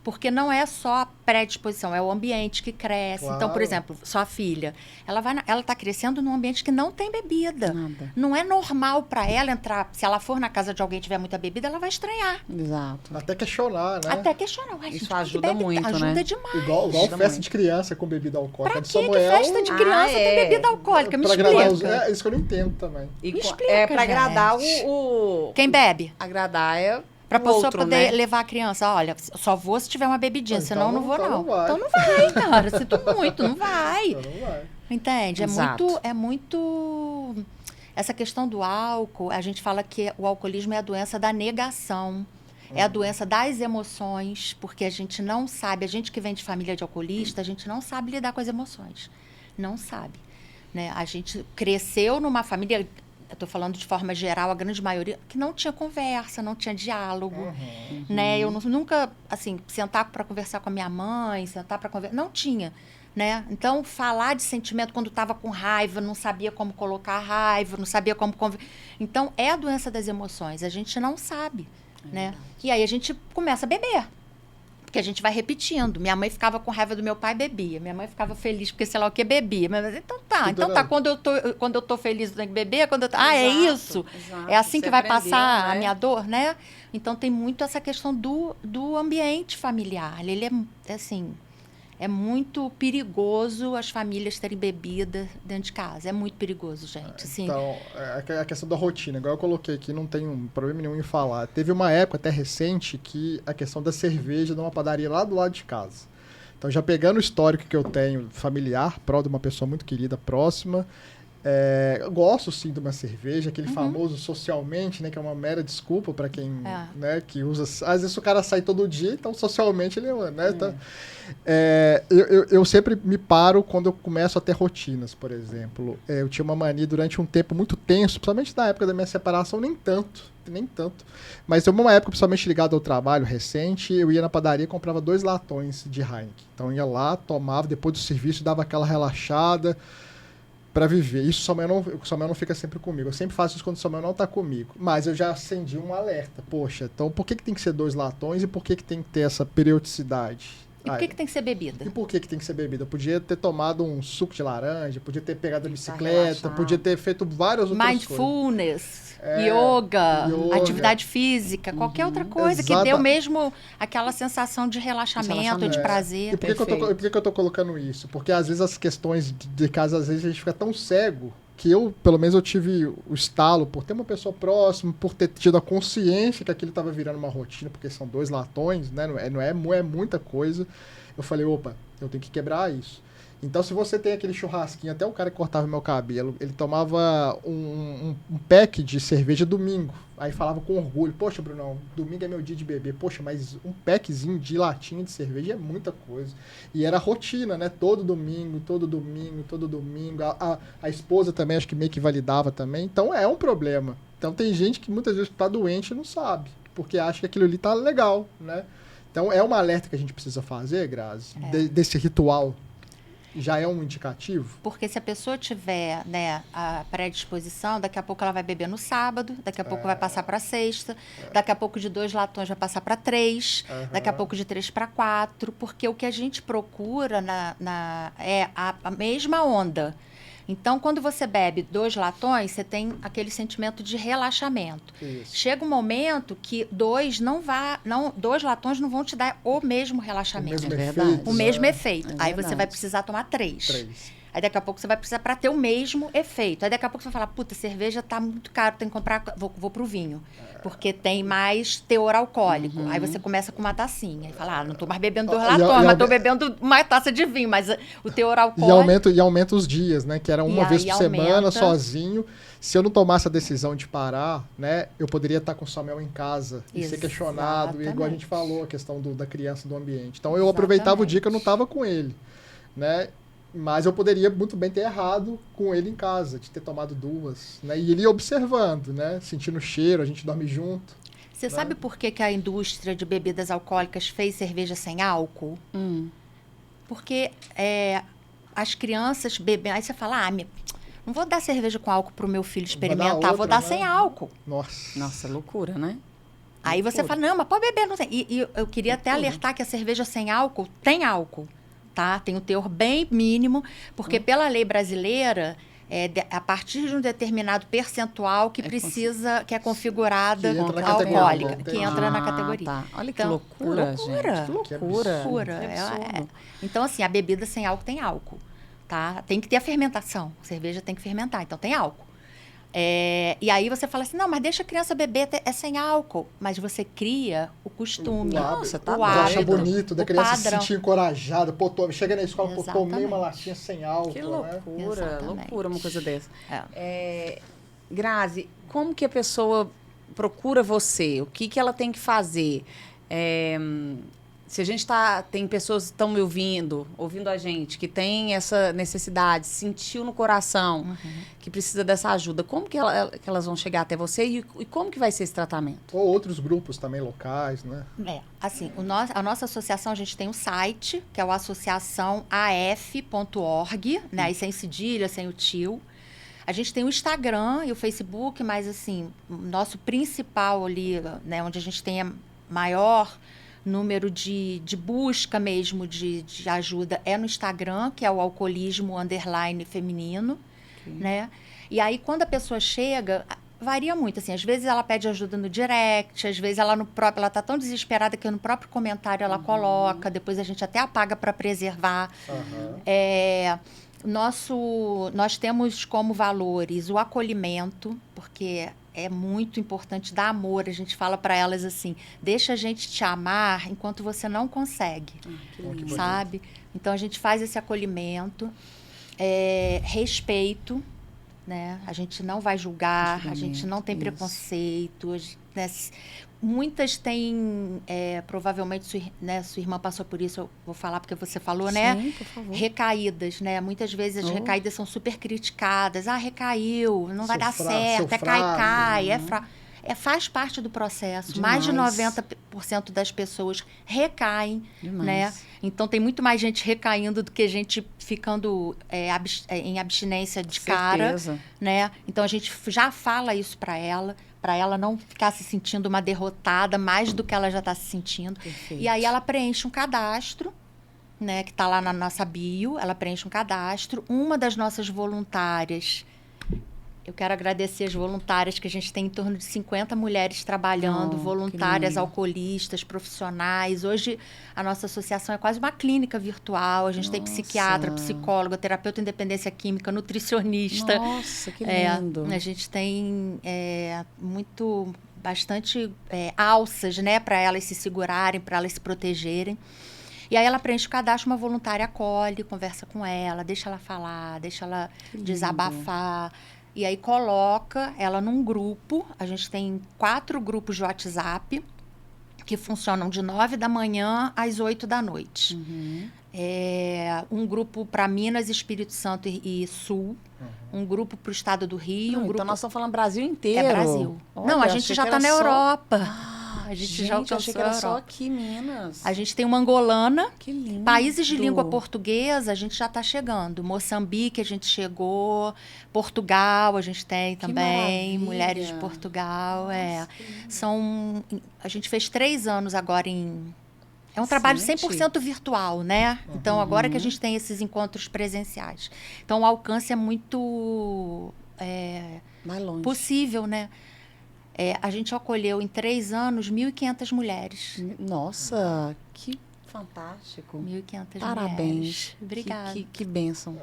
[SPEAKER 3] porque não é só a predisposição, é o ambiente que cresce.
[SPEAKER 1] Claro.
[SPEAKER 3] Então, por exemplo, sua filha, ela está crescendo num ambiente que não tem bebida.
[SPEAKER 2] Nada.
[SPEAKER 3] Não é normal para ela entrar, se ela for na casa de alguém e tiver muita bebida, ela vai estranhar.
[SPEAKER 2] Exato.
[SPEAKER 1] Até questionar, né?
[SPEAKER 3] Até questionar. Ué,
[SPEAKER 2] Isso
[SPEAKER 3] gente,
[SPEAKER 2] ajuda
[SPEAKER 3] bebe,
[SPEAKER 2] muito,
[SPEAKER 3] ajuda
[SPEAKER 2] né?
[SPEAKER 3] demais.
[SPEAKER 1] Igual
[SPEAKER 2] Ajuda
[SPEAKER 1] festa
[SPEAKER 2] muito.
[SPEAKER 1] de criança com bebida alcoólica.
[SPEAKER 3] Pra
[SPEAKER 1] do
[SPEAKER 3] que
[SPEAKER 1] Samuel,
[SPEAKER 3] festa de criança tem bebida alcoólica? Me
[SPEAKER 1] pra
[SPEAKER 3] explica.
[SPEAKER 1] agradar é isso que eu não entendo também.
[SPEAKER 2] E
[SPEAKER 3] Me explica,
[SPEAKER 2] é pra agradar
[SPEAKER 3] gente.
[SPEAKER 2] o...
[SPEAKER 3] Quem bebe?
[SPEAKER 2] Agradar
[SPEAKER 3] Pra
[SPEAKER 2] o
[SPEAKER 3] pessoa
[SPEAKER 2] outro,
[SPEAKER 3] poder
[SPEAKER 2] né?
[SPEAKER 3] levar a criança. Olha, só vou se tiver uma bebidinha,
[SPEAKER 1] Então
[SPEAKER 3] senão não vou,
[SPEAKER 1] então
[SPEAKER 3] não.
[SPEAKER 1] não vai.
[SPEAKER 3] Então não vai, cara. Sinto muito, não vai.
[SPEAKER 1] Então não vai.
[SPEAKER 3] Entende?
[SPEAKER 2] Exato.
[SPEAKER 3] É muito... Essa questão do álcool, a gente fala que o alcoolismo é a doença da negação. É a doença das emoções, porque a gente não sabe, a gente que vem de família de alcoolista, a gente não sabe lidar com as emoções. Não sabe. Né? A gente cresceu numa família... Eu estou falando de forma geral, a grande maioria, que não tinha conversa, não tinha diálogo, né? Eu nunca, assim, sentar para conversar com a minha mãe, sentar para conversar, não tinha. né? Então, falar de sentimento quando estava com raiva, não sabia como colocar a raiva, não sabia como... Então, é a doença das emoções. A gente não sabe, né? E aí a gente começa a beber. Porque a gente vai repetindo. Minha mãe ficava com raiva do meu pai, bebia. Minha mãe ficava feliz porque, sei lá o que, bebia. Mas, então tá. Quando eu tô feliz, eu tenho que beber. é isso.
[SPEAKER 2] Exato.
[SPEAKER 3] É assim
[SPEAKER 2] Você
[SPEAKER 3] que vai
[SPEAKER 2] aprendeu,
[SPEAKER 3] passar
[SPEAKER 2] né?
[SPEAKER 3] a minha dor, né? Então, tem muito essa questão do ambiente familiar. Ele é, assim... É muito perigoso as famílias terem bebida dentro de casa. É muito perigoso, gente. Assim.
[SPEAKER 1] Então, a questão da rotina, igual eu coloquei aqui, não tem um problema nenhum em falar. Teve uma época até recente que a questão da cerveja numa padaria lá do lado de casa. Então, já pegando o histórico que eu tenho familiar, pró de uma pessoa muito querida, próxima, eu gosto sim de uma cerveja, aquele famoso socialmente, né, que é uma mera desculpa para quem, né, que usa. Às vezes o cara sai todo dia, então socialmente ele, né, tá. Eu sempre me paro quando eu começo a ter rotinas, por exemplo. Eu tinha uma mania durante um tempo muito tenso, principalmente na época da minha separação, nem tanto. Mas em uma época, principalmente ligada ao trabalho recente, eu ia na padaria e comprava 2 latões de Heineken. Então eu ia lá, tomava, depois do serviço, dava aquela relaxada para viver. Isso sua mãe não fica sempre comigo. Eu sempre faço isso quando sua mãe não tá comigo. Mas eu já acendi um alerta. Poxa, então por que tem que ser 2 latões e por que tem que ter essa periodicidade?
[SPEAKER 3] E por que tem que ser bebida?
[SPEAKER 1] E por que tem que ser bebida? Eu podia ter tomado um suco de laranja, podia ter pegado a bicicleta, podia ter feito várias outras coisas.
[SPEAKER 3] Mindfulness, yoga, atividade física, qualquer outra coisa que dê mesmo aquela sensação de relaxamento, de prazer.
[SPEAKER 1] E por que eu tô colocando isso? Porque às vezes as questões de casa, às vezes a gente fica tão cego que pelo menos eu tive o estalo por ter uma pessoa próxima, por ter tido a consciência que aquilo estava virando uma rotina, porque são 2 latões, né? Não é muita coisa. Eu falei, opa, eu tenho que quebrar isso. Então, se você tem aquele churrasquinho, até o cara que cortava meu cabelo, ele tomava um pack de cerveja domingo. Aí falava com orgulho, poxa, Brunão, domingo é meu dia de beber. Poxa, mas um packzinho de latinha de cerveja é muita coisa. E era rotina, né? Todo domingo. A esposa também, acho que meio que validava também. Então, é um problema. Então, tem gente que muitas vezes tá doente e não sabe, porque acha que aquilo ali tá legal, né? Então, é uma alerta que a gente precisa fazer, Grazi, desse ritual. Já é um indicativo?
[SPEAKER 3] Porque se a pessoa tiver, né, a predisposição, daqui a pouco ela vai beber no sábado, daqui a pouco vai passar para sexta, daqui a pouco de 2 latões vai passar para 3, daqui a pouco de 3 para 4, porque o que a gente procura é a mesma onda. Então, quando você bebe 2 latões, você tem aquele sentimento de relaxamento.
[SPEAKER 1] Isso.
[SPEAKER 3] Chega um momento que 2 latões não vão te dar o mesmo relaxamento. O mesmo efeito. Aí você vai precisar tomar 3. Aí daqui a pouco você vai precisar para ter o mesmo efeito. Aí daqui a pouco você vai falar, puta, cerveja tá muito caro, tem que comprar, vou pro vinho. Porque tem mais teor alcoólico. Aí você começa com uma tacinha. Aí fala, não tô mais bebendo 2 latões, mas tô bebendo uma taça de vinho. Mas o teor alcoólico...
[SPEAKER 1] E aumenta os dias, né? Que era uma vez por semana, sozinho. Se eu não tomasse a decisão de parar, né? Eu poderia estar com o Samuel em casa e ser questionado. Igual a gente falou, a questão da criança, do ambiente. Então, eu aproveitava o dia que eu não estava com ele, né? Mas eu poderia muito bem ter errado com ele em casa, de ter tomado 2, né? E ele observando, né? Sentindo o cheiro, a gente dorme junto.
[SPEAKER 3] Você sabe por que a indústria de bebidas alcoólicas fez cerveja sem álcool? Porque as crianças bebem... Aí você fala, não vou dar cerveja com álcool pro meu filho experimentar, vou dar sem álcool.
[SPEAKER 2] Nossa, loucura, né?
[SPEAKER 3] Aí você fala, não, mas pode beber, não tem. E eu queria até alertar que a cerveja sem álcool tem álcool. Tá? Tem um teor bem mínimo, porque pela lei brasileira, a partir de um determinado percentual que que é configurada alcoólica, que entra na categoria.
[SPEAKER 2] Tá. Olha que loucura, gente. Que loucura.
[SPEAKER 3] Então, assim, a bebida sem álcool tem álcool. Tá? Tem que ter a fermentação. A cerveja tem que fermentar, então tem álcool. E aí você fala assim, não, mas deixa a criança beber, é sem álcool. Mas você cria o costume,
[SPEAKER 1] o acha bonito, da criança se sentir encorajada. Chega na escola, tomei uma latinha sem álcool.
[SPEAKER 2] Que loucura, loucura uma coisa dessa. Grazi, como que a pessoa procura você? O que ela tem que fazer? se a gente tem pessoas que estão me ouvindo a gente, que tem essa necessidade, sentiu no coração que precisa dessa ajuda, como que elas vão chegar até você e como que vai ser esse tratamento?
[SPEAKER 1] Ou outros grupos também locais, né?
[SPEAKER 3] Assim, a nossa associação, a gente tem um site, que é o associaçãoaf.org, né? Aí sem cedilha, sem o tio. A gente tem o Instagram e o Facebook, mas, assim, o nosso principal ali, né? Onde a gente tem a maior número de busca mesmo de ajuda é no Instagram, que é o alcoolismo_feminino, né? E aí, quando a pessoa chega, varia muito, assim, às vezes ela pede ajuda no direct, às vezes ela tá tão desesperada que no próprio comentário ela coloca, depois a gente até apaga para preservar. Nós temos como valores o acolhimento, porque é muito importante dar amor. A gente fala para elas assim, deixa a gente te amar enquanto você não consegue, sabe? Então, a gente faz esse acolhimento, respeito, né? A gente não vai julgar, a gente não tem preconceito, né? Muitas têm, provavelmente, sua irmã passou por isso, eu vou falar porque você falou,
[SPEAKER 2] Sim,
[SPEAKER 3] né?
[SPEAKER 2] por favor.
[SPEAKER 3] Recaídas, né? Muitas vezes as recaídas são super criticadas. Recaiu, não vai dar certo, cai. Faz parte do processo.
[SPEAKER 2] Demais.
[SPEAKER 3] Mais de 90% das pessoas recaem, né? Então, tem muito mais gente recaindo do que gente ficando em abstinência de cara, né? Então, a gente já fala isso para ela não ficar se sentindo uma derrotada mais do que ela já está se sentindo.
[SPEAKER 2] Perfeito.
[SPEAKER 3] E aí, ela preenche um cadastro, né? Que está lá na nossa bio. Ela preenche um cadastro. Uma das nossas voluntárias... Eu quero agradecer as voluntárias, que a gente tem em torno de 50 mulheres trabalhando, voluntárias, alcoolistas, profissionais. Hoje, a nossa associação é quase uma clínica virtual. A gente tem psiquiatra, psicóloga, terapeuta em dependência química, nutricionista.
[SPEAKER 2] Nossa, que lindo.
[SPEAKER 3] A gente tem bastante alças, né, para elas se segurarem, para elas se protegerem. E aí ela preenche o cadastro, uma voluntária acolhe, conversa com ela, deixa ela falar, deixa ela desabafar. E aí coloca ela num grupo. A gente tem 4 grupos de WhatsApp que funcionam de 9 da manhã às 8 da noite. Um grupo para Minas, Espírito Santo e Sul. Um grupo para o estado do Rio.
[SPEAKER 2] Então nós estamos falando Brasil inteiro.
[SPEAKER 3] É Brasil.
[SPEAKER 2] Olha,
[SPEAKER 3] não, a gente já está na Europa. A gente já alcançou
[SPEAKER 2] achei que era só aqui em Minas.
[SPEAKER 3] A gente tem uma angolana.
[SPEAKER 2] Que lindo.
[SPEAKER 3] Países de língua portuguesa, a gente já está chegando. Moçambique, a gente chegou. Portugal, a gente tem também. Mulheres de Portugal. A gente fez 3 anos agora em... É um trabalho 100% virtual, né? Então, agora que a gente tem esses encontros presenciais. Então, o alcance é muito
[SPEAKER 2] mais longe.
[SPEAKER 3] Possível, né? A gente acolheu em 3 anos 1.500 mulheres.
[SPEAKER 2] Nossa, que fantástico.
[SPEAKER 3] 1.500
[SPEAKER 2] Parabéns.
[SPEAKER 3] Mulheres. Obrigada.
[SPEAKER 2] Que bênção.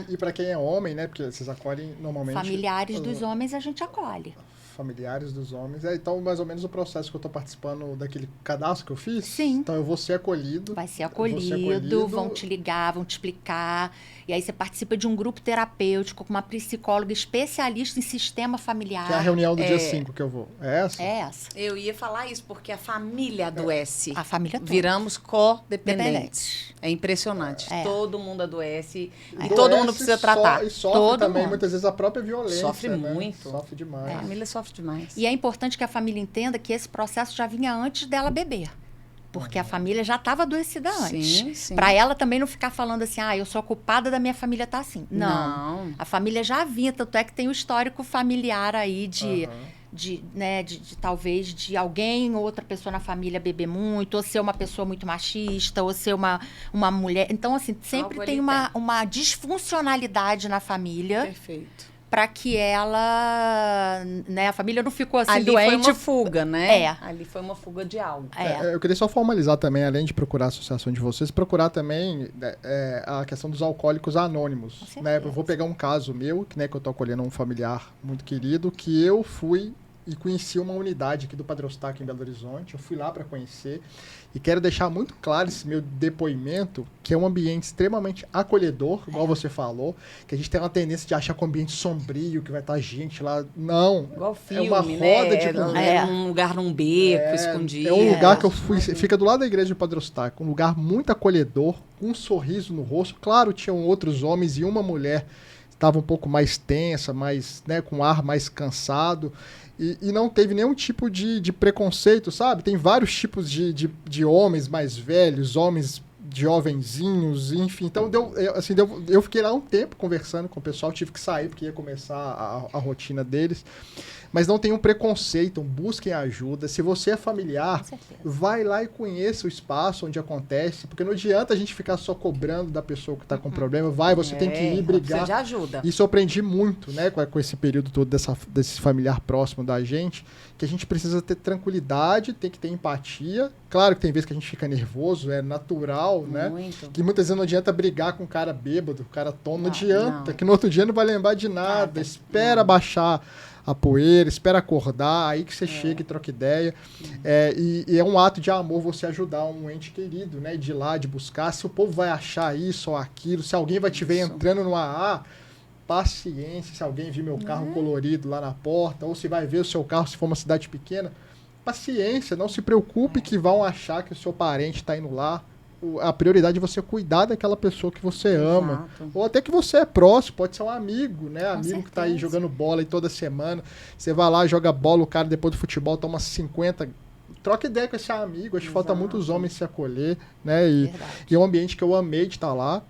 [SPEAKER 1] E para quem é homem, né? Porque vocês acolhem normalmente...
[SPEAKER 3] Familiares dos homens a gente acolhe.
[SPEAKER 1] Familiares dos homens. Então, mais ou menos o processo que eu estou participando daquele cadastro que eu fiz.
[SPEAKER 3] Sim.
[SPEAKER 1] Então, eu vou ser acolhido.
[SPEAKER 3] Vai ser acolhido, vão te ligar, vão te explicar. E aí você participa de um grupo terapêutico com uma psicóloga especialista em sistema familiar.
[SPEAKER 1] Que é a reunião do dia 5 que eu vou. É essa?
[SPEAKER 3] É essa.
[SPEAKER 2] Eu ia falar isso, porque a família adoece.
[SPEAKER 3] A família toda.
[SPEAKER 2] Viramos codependentes. É impressionante. Todo mundo adoece e todo mundo precisa tratar.
[SPEAKER 1] E sofre também, muitas vezes, a própria violência.
[SPEAKER 2] Sofre
[SPEAKER 1] né?
[SPEAKER 2] muito.
[SPEAKER 1] Sofre demais.
[SPEAKER 2] A família sofre demais.
[SPEAKER 3] E é importante que a família entenda que esse processo já vinha antes dela beber. Porque a família já estava adoecida antes.
[SPEAKER 2] Sim.
[SPEAKER 3] Para ela também não ficar falando assim, eu sou a culpada da minha família tá assim. Não. A família já vinha, tanto é que tem o histórico familiar aí de talvez de alguém ou outra pessoa na família beber muito, ou ser uma pessoa muito machista, ou ser uma mulher. Então, assim, sempre tem uma disfuncionalidade na família.
[SPEAKER 2] Perfeito.
[SPEAKER 3] Para que ela, né, a família não ficou assim
[SPEAKER 2] ali
[SPEAKER 3] doente.
[SPEAKER 2] Ali foi uma fuga, né?
[SPEAKER 3] Ali
[SPEAKER 2] foi uma fuga de algo.
[SPEAKER 1] Eu queria só formalizar também, além de procurar a associação de vocês, procurar também a questão dos alcoólicos anônimos. Né? Eu vou pegar um caso meu, né, que eu tô acolhendo um familiar muito querido, que eu fui e conheci uma unidade aqui do Padre Eustáquio em Belo Horizonte. Eu fui lá para conhecer e quero deixar muito claro esse meu depoimento, que é um ambiente extremamente acolhedor, igual você falou, que a gente tem uma tendência de achar que é um ambiente sombrio, que vai estar gente lá. Não.
[SPEAKER 2] Igual filme,
[SPEAKER 1] é uma roda de conversa.
[SPEAKER 2] É um lugar num beco, escondido.
[SPEAKER 1] É um lugar que eu fui, fica do lado da igreja do Padre Eustáquio, um lugar muito acolhedor, com um sorriso no rosto. Claro, tinham outros homens e uma mulher estava um pouco mais tensa, mais, né, com ar mais cansado. E não teve nenhum tipo de preconceito, sabe? Tem vários tipos de homens mais velhos, homens jovenzinhos, enfim. Então, eu fiquei lá um tempo conversando com o pessoal, tive que sair porque ia começar a rotina deles. Mas não tenham preconceito, busquem ajuda. Se você é familiar, vai lá e conheça o espaço onde acontece, porque não adianta a gente ficar só cobrando da pessoa que está com problema. Você tem que ir brigar.
[SPEAKER 2] Precisa de ajuda.
[SPEAKER 1] Isso eu aprendi muito, né, com esse período todo desse familiar próximo da gente, que a gente precisa ter tranquilidade, tem que ter empatia. Claro que tem vezes que a gente fica nervoso, é natural, né?
[SPEAKER 2] Muito.
[SPEAKER 1] Que muitas vezes não adianta brigar com o cara bêbado, o cara tonto, não adianta, que no outro dia não vai lembrar de nada. Espera baixar a poeira, espera acordar, aí que você chega e troca ideia. E é um ato de amor você ajudar um ente querido, né? De ir lá, de buscar. Se o povo vai achar isso ou aquilo, se alguém vai te ver entrando no AA, paciência. Se alguém vir meu carro colorido lá na porta, ou se vai ver o seu carro se for uma cidade pequena, paciência, não se preocupe que vão achar que o seu parente está indo lá. A prioridade é você cuidar daquela pessoa que você ama. Ou até que você é próximo, pode ser um amigo, né? Amigo que tá aí jogando bola aí toda semana. Você vai lá, joga bola, o cara depois do futebol toma 50. Troca ideia com esse amigo. Acho que falta muitos homens se acolher, né? E é um ambiente que eu amei de estar lá.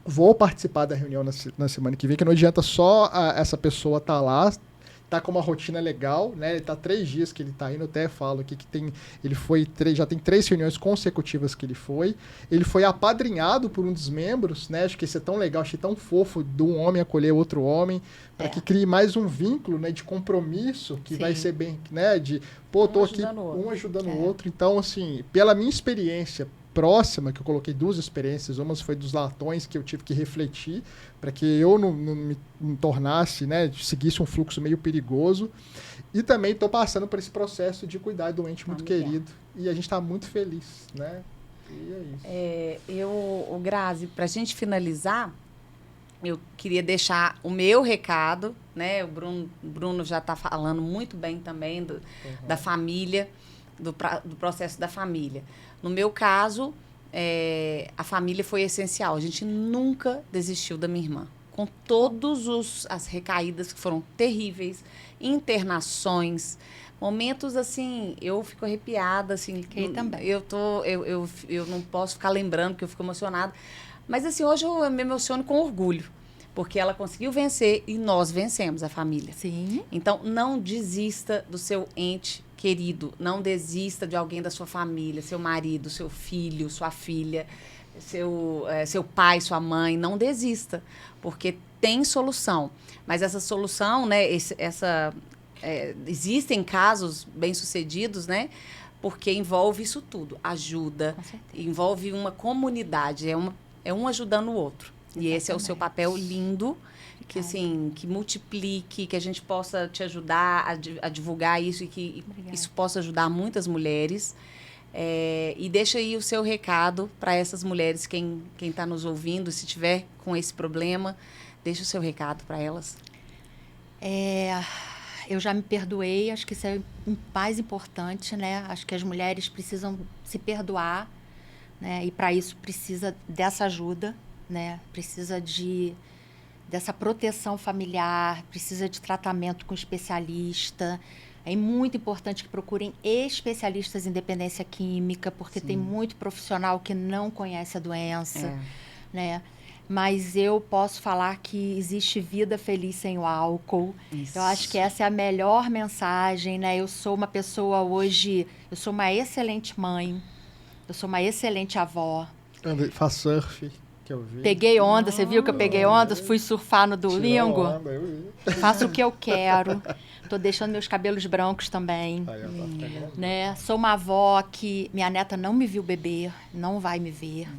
[SPEAKER 1] Vou participar da reunião na semana que vem, que não adianta só essa pessoa estar lá, tá com uma rotina legal, né? Ele tá 3 dias que ele tá indo, eu até falo aqui que já tem 3 reuniões consecutivas que ele foi. Ele foi apadrinhado por um dos membros, né? Acho que isso é tão legal, achei tão fofo de um homem acolher outro homem, para que crie mais um vínculo, né, de compromisso, que vai ser bem, né, tô aqui, um ajudando o outro. Então, assim, pela minha experiência próxima, que eu coloquei 2 experiências, uma foi dos latões, que eu tive que refletir para que eu não me tornasse, né, seguisse um fluxo meio perigoso, e também estou passando por esse processo de cuidar do ente muito querido, e a gente está muito feliz, né, e é isso.
[SPEAKER 2] Grazi, para a gente finalizar, eu queria deixar o meu recado, né, o Bruno já está falando muito bem também da família, do processo da família. No meu caso, a família foi essencial. A gente nunca desistiu da minha irmã. Com todas as recaídas que foram terríveis, internações, momentos assim, eu fico arrepiada. Assim,
[SPEAKER 3] também.
[SPEAKER 2] Eu não posso ficar lembrando, porque eu fico emocionada. Mas assim, hoje eu me emociono com orgulho. Porque ela conseguiu vencer e nós vencemos a família.
[SPEAKER 3] Sim.
[SPEAKER 2] Então, não desista do seu ente querido. Não desista de alguém da sua família, seu marido, seu filho, sua filha, seu pai, sua mãe. Não desista, porque tem solução. Mas essa solução, né, existem casos bem-sucedidos, né, porque envolve isso tudo. Ajuda, envolve uma comunidade, é um ajudando o outro. E esse é o seu papel lindo, que, assim, que multiplique, que a gente possa te ajudar a divulgar isso e que isso possa ajudar muitas mulheres. E deixa aí o seu recado para essas mulheres, quem está nos ouvindo, se tiver com esse problema, deixa o seu recado para elas.
[SPEAKER 3] Eu já me perdoei, acho que isso é o mais importante, né? Acho que as mulheres precisam se perdoar, né? E para isso precisa dessa ajuda, né? Precisa dessa proteção familiar, precisa de tratamento com especialista. É muito importante que procurem especialistas em dependência química, porque tem muito profissional que não conhece a doença, né? Mas eu posso falar que existe vida feliz sem o álcool. Isso. Eu acho que essa é a melhor mensagem, né? Eu sou uma pessoa hoje, eu sou uma excelente mãe, eu sou uma excelente avó.
[SPEAKER 1] Faz surf. Que eu vi.
[SPEAKER 3] Peguei onda, você viu que eu peguei onda? Fui surfar no Duolingo. Faço o que eu quero. Tô deixando meus cabelos brancos também. Né? Sou uma avó que minha neta não me viu beber, não vai me ver.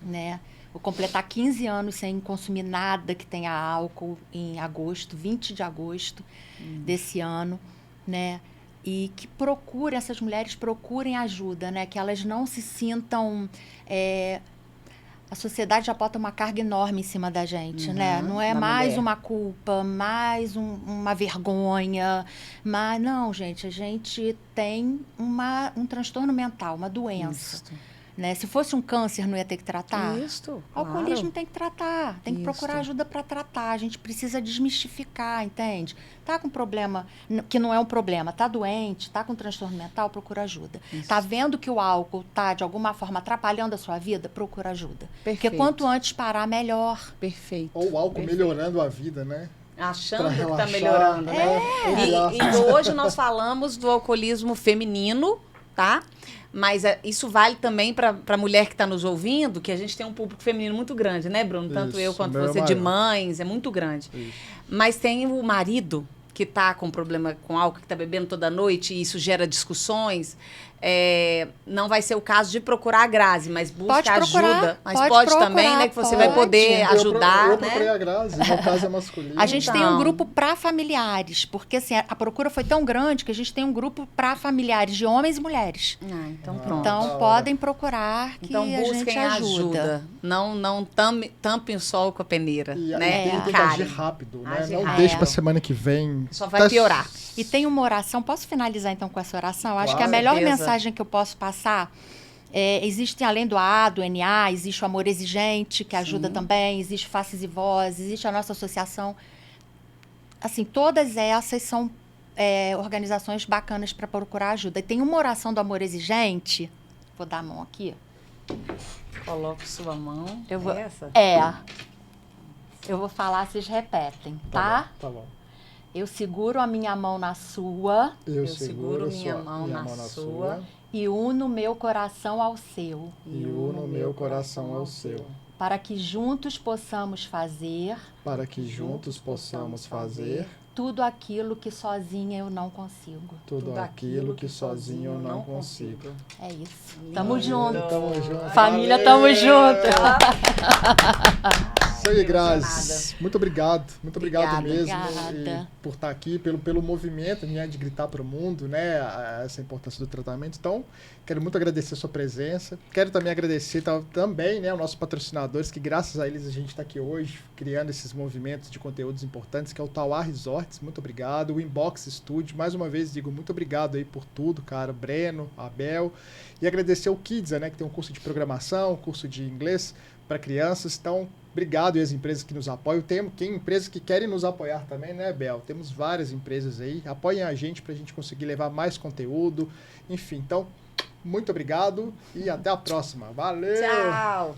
[SPEAKER 3] Né? Vou completar 15 anos sem consumir nada que tenha álcool em agosto, 20 de agosto desse ano. né? E que essas mulheres procurem ajuda, né? Que elas não se sintam... a sociedade já bota uma carga enorme em cima da gente, né? Não é mais uma culpa, mais uma vergonha. Mas, não, gente, a gente tem um transtorno mental, uma doença. Isso. Né? Se fosse um câncer, não ia ter que tratar?
[SPEAKER 2] Isso,
[SPEAKER 3] claro. Alcoolismo tem que tratar, tem que procurar ajuda para tratar. A gente precisa desmistificar, entende? Tá com problema, que não é um problema, tá doente, tá com transtorno mental, procura ajuda. Isso. Tá vendo que o álcool tá, de alguma forma, atrapalhando a sua vida? Procura ajuda. Perfeito. Porque quanto antes parar, melhor.
[SPEAKER 2] Perfeito.
[SPEAKER 1] Ou o álcool melhorando a vida, né?
[SPEAKER 2] Achando que tá melhorando, né? E hoje nós falamos do alcoolismo feminino, tá? Mas isso vale também para a mulher que está nos ouvindo, que a gente tem um público feminino muito grande, né, Bruno? Tanto eu quanto você, de mães, é muito grande. Isso. Mas tem o marido que está com problema com álcool, que está bebendo toda noite, e isso gera discussões. Não vai ser o caso de procurar a Grazi, mas busca ajuda. Mas pode também, né? Que você vai poder ajudar.
[SPEAKER 1] Eu procurei a Grazi, no caso é masculino.
[SPEAKER 3] A gente tem um grupo para familiares, porque assim, a procura foi tão grande que a gente tem um grupo para familiares de homens e mulheres.
[SPEAKER 2] Então pronto.
[SPEAKER 3] Então podem procurar que
[SPEAKER 2] então,
[SPEAKER 3] a gente ajuda.
[SPEAKER 2] Não tampem o sol com a peneira.
[SPEAKER 1] Tem que agir rápido, né? Não deixe para semana que vem.
[SPEAKER 2] Só vai piorar.
[SPEAKER 3] E tem uma oração, posso finalizar então com essa oração? Acho que a melhor mensagem que eu posso passar, existe além do A, do NA, existe o Amor Exigente, que ajuda também, existe Faces e Vozes, existe a nossa associação. Assim, todas essas são organizações bacanas para procurar ajuda. E tem uma oração do Amor Exigente, vou dar a mão aqui.
[SPEAKER 2] Coloque sua mão.
[SPEAKER 3] Essa? Eu vou falar, vocês repetem, tá?
[SPEAKER 1] Tá bom.
[SPEAKER 3] Eu seguro a minha mão na sua.
[SPEAKER 2] Eu seguro minha mão na sua.
[SPEAKER 3] E uno meu coração ao seu.
[SPEAKER 1] E uno meu coração ao seu.
[SPEAKER 3] Para que juntos possamos fazer.
[SPEAKER 1] Para que juntos possamos fazer.
[SPEAKER 3] Tudo aquilo que sozinha eu não consigo.
[SPEAKER 1] Tudo aquilo que sozinho eu não consigo.
[SPEAKER 3] É isso. Tamo junto.
[SPEAKER 1] Tamo junto.
[SPEAKER 3] Família, tamo junto.
[SPEAKER 1] Isso aí, Grazi. Muito obrigado. Muito obrigado mesmo por estar aqui, pelo movimento, né, de gritar para o mundo, né, essa importância do tratamento. Então, quero muito agradecer a sua presença. Quero também agradecer também, né, aos nossos patrocinadores, que graças a eles a gente está aqui hoje, criando esses movimentos de conteúdos importantes, que é o Tauá Resorts. Muito obrigado. O Inbox Studio. Mais uma vez, digo muito obrigado aí por tudo, cara. Breno, Abel. E agradecer o Kidsa, né, que tem um curso de programação, curso de inglês para crianças. Então, obrigado e as empresas que nos apoiam. Tem empresas que querem nos apoiar também, né, Bel? Temos várias empresas aí. Apoiem a gente para a gente conseguir levar mais conteúdo. Enfim, então, muito obrigado e até a próxima. Valeu!
[SPEAKER 2] Tchau!